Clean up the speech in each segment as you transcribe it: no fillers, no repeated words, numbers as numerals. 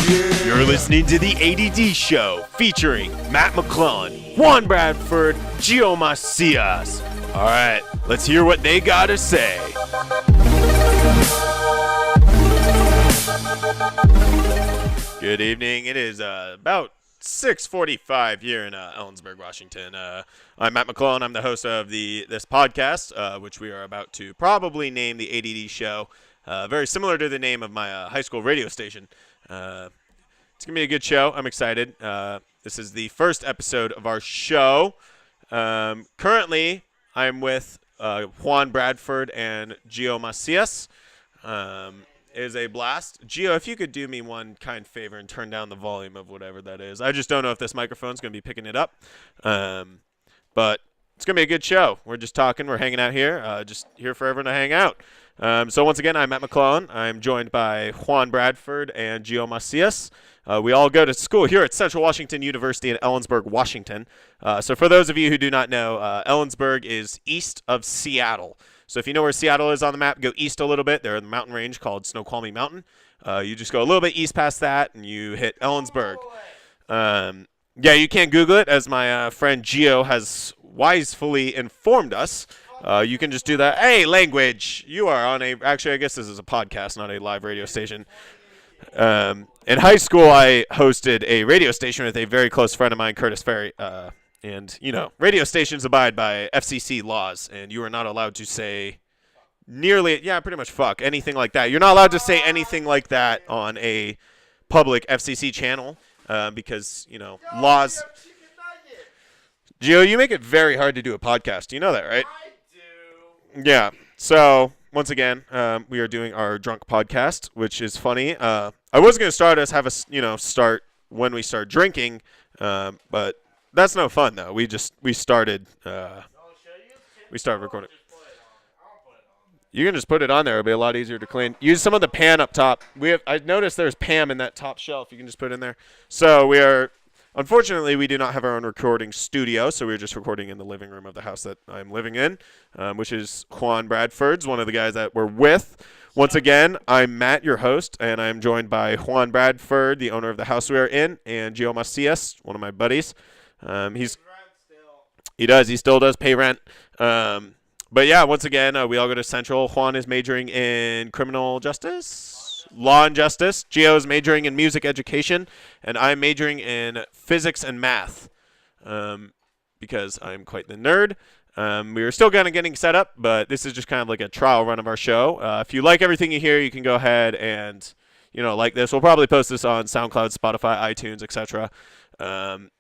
You're listening to the ADD Show, featuring Matt McClellan, Juan Bradford, Gio Macias. All right, let's hear what they got to say. Good evening. It is about 6:45 here in Ellensburg, Washington. I'm Matt McClellan. I'm the host of this podcast, which we are about to probably name the ADD Show. Very similar to the name of my high school radio station. It's going to be a good show. I'm excited. This is the first episode of our show. Currently, I'm with Juan Bradford and Gio Macias. It is a blast. Gio, if you could do me one kind favor and turn down the volume of whatever that is. I just don't know if this microphone's going to be picking it up. But it's going to be a good show. We're just talking. We're hanging out here. Just here for everyone to hang out. So once again, I'm Matt McClellan. I'm joined by Juan Bradford and Gio Macias. We all go to school here at Central Washington University in Ellensburg, Washington. So for those of you who do not know, Ellensburg is east of Seattle. So if you know where Seattle is on the map, go east a little bit. They're in the mountain range called Snoqualmie Mountain. You just go a little bit east past that, and you hit Ellensburg. Yeah, you can't Google it, as my friend Gio has wisely informed us. You can just do that. Hey, language! You are on actually, I guess this is a podcast, not a live radio station. In high school, I hosted a radio station with a very close friend of mine, Curtis Ferry. And, you know, radio stations abide by FCC laws, and you are not allowed to say pretty much fuck, anything like that. You're not allowed to say anything like that on a public FCC channel because, you know, laws. Gio, you make it very hard to do a podcast. You know that, right? I do. Yeah. So, once again, we are doing our drunk podcast, which is funny. I was going to start when we start drinking, but that's no fun though. We started recording. You can just put it on there. It'll be a lot easier to clean. Use some of the pan up top. I noticed there's Pam in that top shelf. You can just put it in there. So unfortunately, we do not have our own recording studio, so we're just recording in the living room of the house that I'm living in, which is Juan Bradford's, one of the guys that we're with. Once again, I'm Matt, your host, and I'm joined by Juan Bradford, the owner of the house we are in, and Gio Macias, one of my buddies. He still does pay rent. But yeah, once again, we all go to Central. Juan is majoring in criminal justice, law and justice. Gio is majoring in music education, and I'm majoring in physics and math because I'm quite the nerd. We are still kind of getting set up, but this is just kind of like a trial run of our show. If you like everything you hear, you can go ahead and, like this. We'll probably post this on SoundCloud, Spotify, iTunes, etc.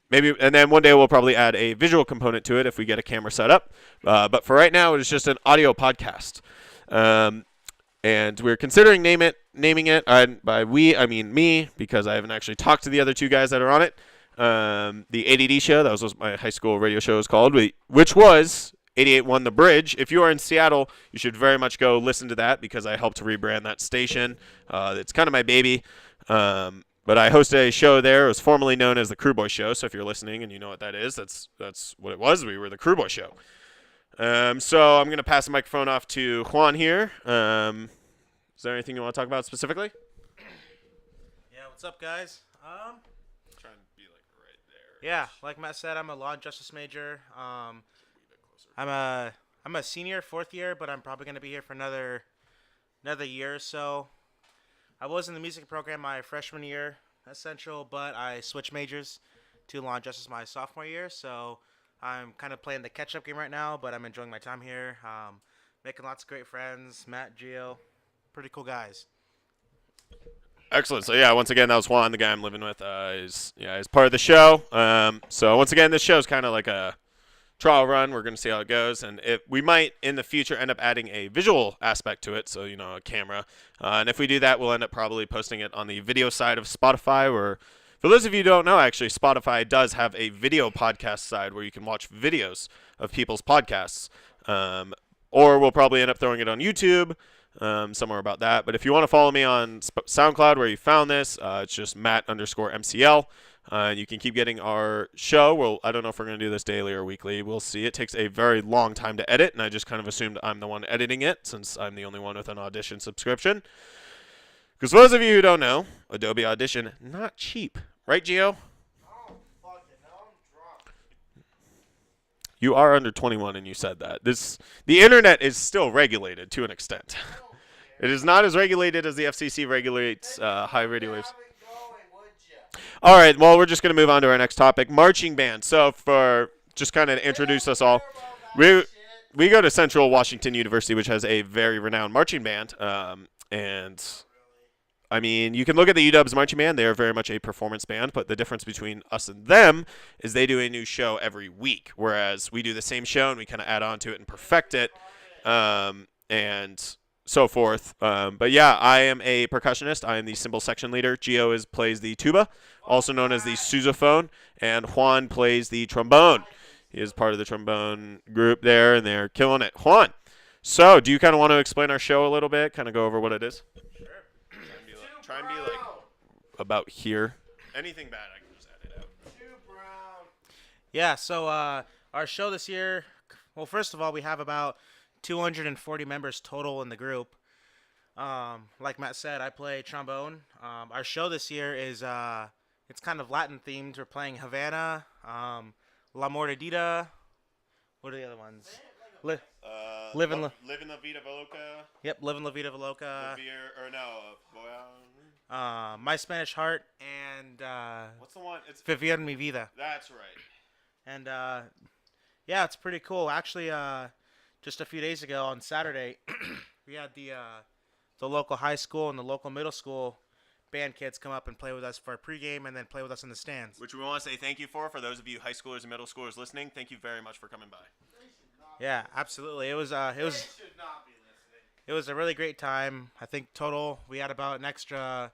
Maybe, and then one day we'll probably add a visual component to it if we get a camera set up. But for right now, it's just an audio podcast. And we're considering naming it. By we, I mean me, because I haven't actually talked to the other two guys that are on it. The ADD Show, that was what my high school radio show was called, which was 88.1 The Bridge. If you are in Seattle, you should very much go listen to that because I helped to rebrand that station. It's kind of my baby. But I hosted a show there. It was formerly known as the Crew Boy Show. So if you're listening and you know what that is, that's what it was. We were the Crew Boy Show. So I'm going to pass the microphone off to Juan here. Is there anything you want to talk about specifically? Yeah, what's up, guys? Trying to be like right there. Yeah, like Matt said, I'm a law and justice major. I'm a senior, fourth year, but I'm probably going to be here for another year or so. I was in the music program my freshman year at Central, but I switched majors to law and justice my sophomore year, so I'm kind of playing the catch-up game right now, but I'm enjoying my time here. Making lots of great friends. Matt, Gio, pretty cool guys. Excellent. So, yeah, once again, that was Juan, the guy I'm living with. He's part of the show. So, once again, this show is kind of like a trial run. We're going to see how it goes. And we might, in the future, end up adding a visual aspect to it, so, a camera. And if we do that, we'll end up probably posting it on the video side of Spotify. Or, for those of you who don't know, actually, Spotify does have a video podcast side where you can watch videos of people's podcasts. Or we'll probably end up throwing it on YouTube. Somewhere about that. But if you want to follow me on SoundCloud where you found this, it's just Matt_MCL. You can keep getting our show. I don't know if we're going to do this daily or weekly. We'll see. It takes a very long time to edit, and I just kind of assumed I'm the one editing it since I'm the only one with an Audition subscription. Because for those of you who don't know, Adobe Audition, not cheap. Right, Gio? Oh, fuck it. Now I'm drunk. You are under 21 and you said that. The internet is still regulated to an extent. It is not as regulated as the FCC regulates high radio waves. All right, well, we're just going to move on to our next topic, marching band. So for just kind of introduce us all, we go to Central Washington University, which has a very renowned marching band. And, I mean, you can look at the UW's marching band. They are very much a performance band, but the difference between us and them is they do a new show every week, whereas we do the same show and we kind of add on to it and perfect it. And so forth. But yeah, I am a percussionist. I am the cymbal section leader. Gio plays the tuba, also known as the sousaphone, and Juan plays the trombone. He is part of the trombone group there, and they're killing it. Juan, so do you kind of want to explain our show a little bit, kind of go over what it is? Sure. Try and be like about here. Anything bad, I can just edit out. Yeah, so our show this year, well, first of all, we have about 240 members total in the group. Like Matt said, I play trombone. Our show this year is it's kind of Latin themed. We're playing Havana, La Mordida. What are the other ones? Living La Vida Loca. Yep, Living La Vida Loca. My Spanish Heart and What's the one? It's Vivir Mi Vida. That's right. And yeah, it's pretty cool. Actually, just a few days ago on Saturday, we had the local high school and the local middle school band kids come up and play with us for a pregame and then play with us in the stands. Which we want to say thank you for those of you high schoolers and middle schoolers listening. Thank you very much for coming by. Yeah, absolutely. It was a really great time. I think total we had about an extra.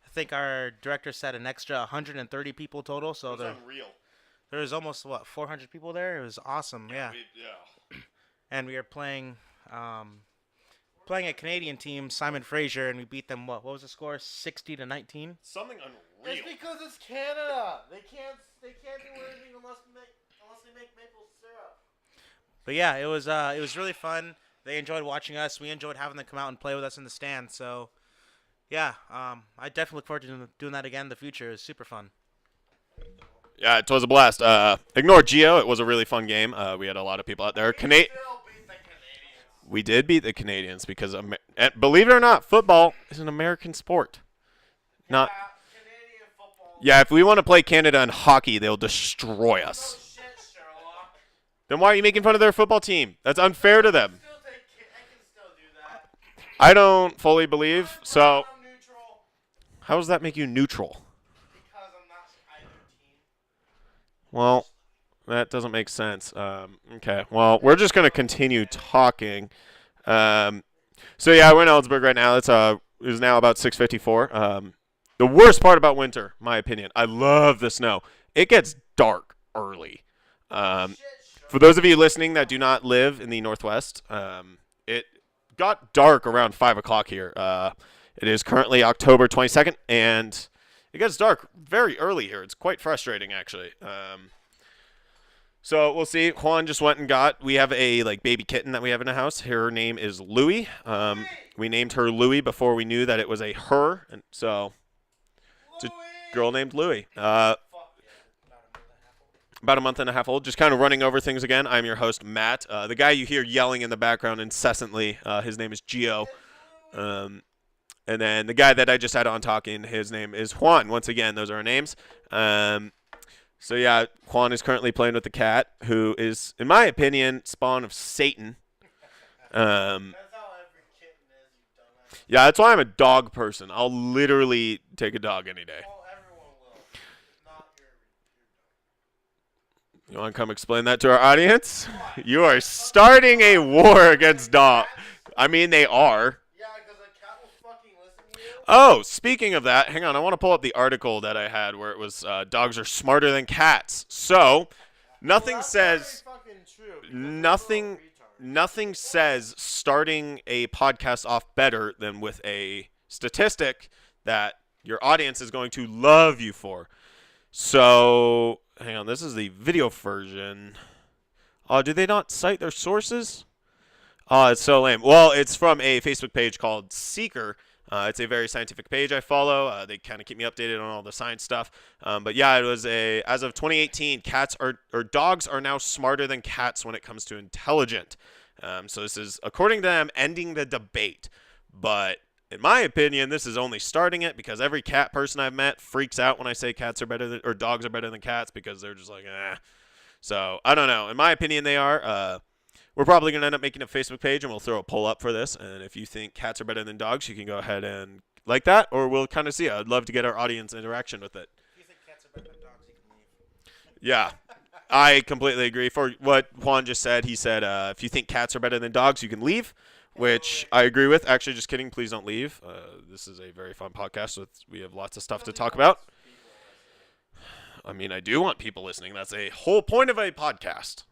I think our director said an extra 130 people total. So Unreal. There was almost 400 people there. It was awesome. Yeah. And we were playing a Canadian team, Simon Fraser, and we beat them. What was the score? 60-19. Something unreal. It's because it's Canada. They can't do anything unless they make maple syrup. But yeah, it was really fun. They enjoyed watching us. We enjoyed having them come out and play with us in the stand. So yeah, I definitely look forward to doing that again in the future. It was super fun. Yeah, it was a blast. Ignore Gio. It was a really fun game. We had a lot of people out there. We did beat the Canadians because, believe it or not, football is an American sport. Not. Canadian football. Yeah, if we want to play Canada in hockey, they'll destroy us. No shit, Sherlock. Then why are you making fun of their football team? That's unfair to them. I can still do that. I don't fully believe. So, I'm neutral how does that make you neutral? because I'm not either team. Well, that doesn't make sense. Okay. Well, we're just gonna continue talking. So yeah, we're in Ellensburg right now. It is now about 6:54. The worst part about winter, my opinion, I love the snow. It gets dark early. For those of you listening that do not live in the Northwest, it got dark around 5 o'clock here. It is currently October 22nd, and it gets dark very early here. It's quite frustrating, actually. So we'll see. Juan just went and we have a baby kitten that we have in the house. Her name is Louie. We named her Louie before we knew that it was a her, and so it's a girl named Louie. About a month and a half old. Just kind of running over things again. I'm your host, Matt. The guy you hear yelling in the background incessantly, his name is Gio. And then the guy that I just had on talking, his name is Juan. Once again, those are our names. So yeah, Juan is currently playing with the cat, who is, in my opinion, spawn of Satan. That's how every kitten is, you dumbass. Yeah, that's why I'm a dog person. I'll literally take a dog any day. Well, everyone will. Not your dog. You want to come explain that to our audience? You are starting a war against dogs. I mean, they are. Yeah, because a cat will fucking listen to you. Oh, speaking of that, hang on. I want to pull up the article that I had where it was dogs are smarter than cats. So, nothing says nothing says starting a podcast off better than with a statistic that your audience is going to love you for. So, hang on. This is the video version. Oh, do they not cite their sources? Oh, it's so lame. Well, it's from a Facebook page called Seeker. It's a very scientific page I follow. They kind of keep me updated on all the science stuff. But yeah, it was as of 2018, dogs are now smarter than cats when it comes to intelligent. So this is, according to them, ending the debate. But in my opinion, this is only starting it, because every cat person I've met freaks out when I say dogs are better than cats, because they're just like, eh. So I don't know. In my opinion, they are. We're probably going to end up making a Facebook page, and we'll throw a poll up for this. And if you think cats are better than dogs, you can go ahead and like that, or we'll kind of see. I'd love to get our audience interaction with it. If you think cats are better than dogs, you can leave. Yeah, I completely agree. For what Juan just said, he said, if you think cats are better than dogs, you can leave, which I agree with. Actually, just kidding. Please don't leave. This is a very fun podcast. We have lots of stuff to talk about. I mean, I do want people listening. That's a whole point of a podcast.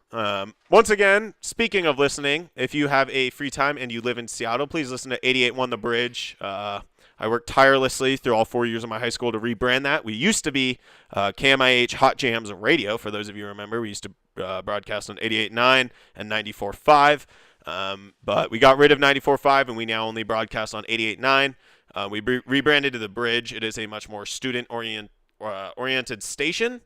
Once again, speaking of listening, if you have a free time and you live in Seattle, please listen to 88.1 The Bridge. I worked tirelessly through all 4 years of my high school to rebrand that. We used to be KMIH Hot Jams Radio, for those of you who remember. We used to broadcast on 88.9 and 94.5. But we got rid of 94.5, and we now only broadcast on 88.9. We rebranded to The Bridge. It is a much more student-oriented station,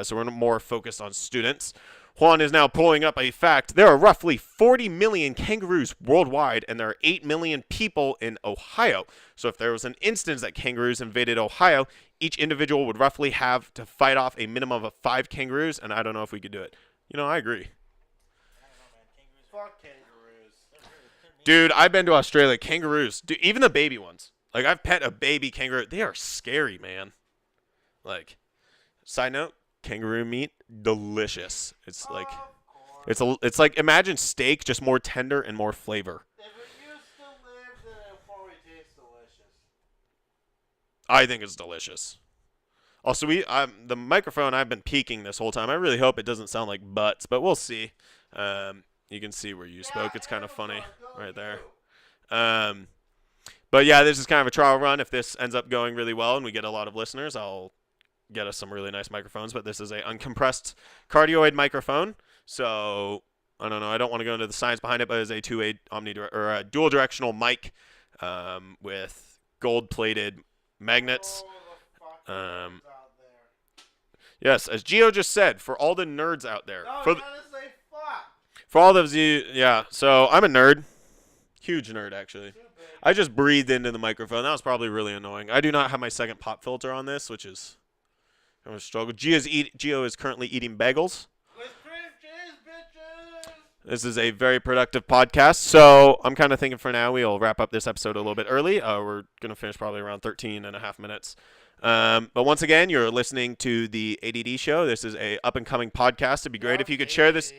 so we're more focused on students. Juan is now pulling up a fact. There are roughly 40 million kangaroos worldwide, and there are 8 million people in Ohio. So if there was an instance that kangaroos invaded Ohio, each individual would roughly have to fight off a minimum of 5 kangaroos, and I don't know if we could do it. You know, I agree. Fuck kangaroos. Dude, I've been to Australia. Kangaroos, dude, even the baby ones. Like, I've pet a baby kangaroo. They are scary, man. Like, side note, kangaroo meat, delicious. It's like, it's like, imagine steak, just more tender and more flavor. If it used to live, then it probably tastes delicious. I think it's delicious. Also, the microphone, I've been peaking this whole time. I really hope it doesn't sound like butts, but we'll see. You can see where you spoke. It's kind of funny right there. But yeah, this is kind of a trial run. If this ends up going really well and we get a lot of listeners, I'll get us some really nice microphones. But this is a uncompressed cardioid microphone, so I don't know. I don't want to go into the science behind it, but it's a two-way a dual directional mic with gold-plated magnets. Yes, as Gio just said, for all the nerds out there. No, for you gotta say fuck. For all of you, yeah. So I'm a nerd, huge nerd actually. I just breathed into the microphone. That was probably really annoying. I do not have my second pop filter on this, which is kind of a struggle. Gio is currently eating bagels. With cream cheese, bitches. This is a very productive podcast. So I'm kind of thinking for now we'll wrap up this episode a little bit early. We're going to finish probably around 13 and a half minutes. But once again, you're listening to the ADD Show. This is a up-and-coming podcast. It'd be great if you could share this.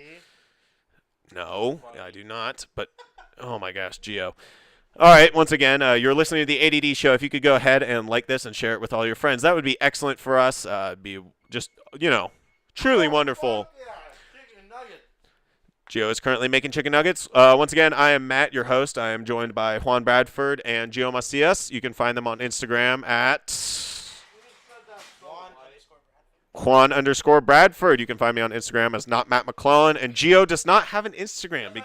No, I do not. But, oh my gosh, Gio. All right, once again, you're listening to the ADD Show. If you could go ahead and like this and share it with all your friends, that would be excellent for us. It'd be just, truly wonderful. Gio is currently making chicken nuggets. Once again, I am Matt, your host. I am joined by Juan Bradford and Gio Macias. You can find them on Instagram at Juan_Bradford. You can find me on Instagram as not Matt McClellan. And Gio does not have an Instagram.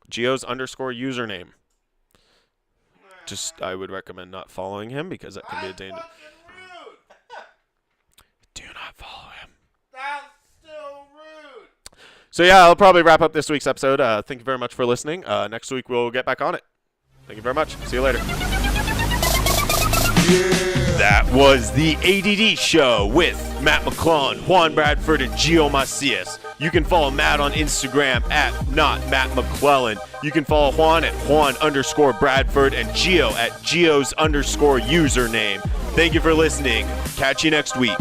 Gio's _username. Just, I would recommend not following him because that can be a danger. Do not follow him. That's still rude. So yeah, I'll probably wrap up this week's episode. Thank you very much for listening. Next week we'll get back on it. Thank you very much. See you later. That was the ADD Show with Matt McClellan, Juan Bradford, and Gio Macias. You can follow Matt on Instagram at @NotMattMcClellan. You can follow Juan at Juan_Bradford and Gio at Gio's_username. Thank you for listening. Catch you next week.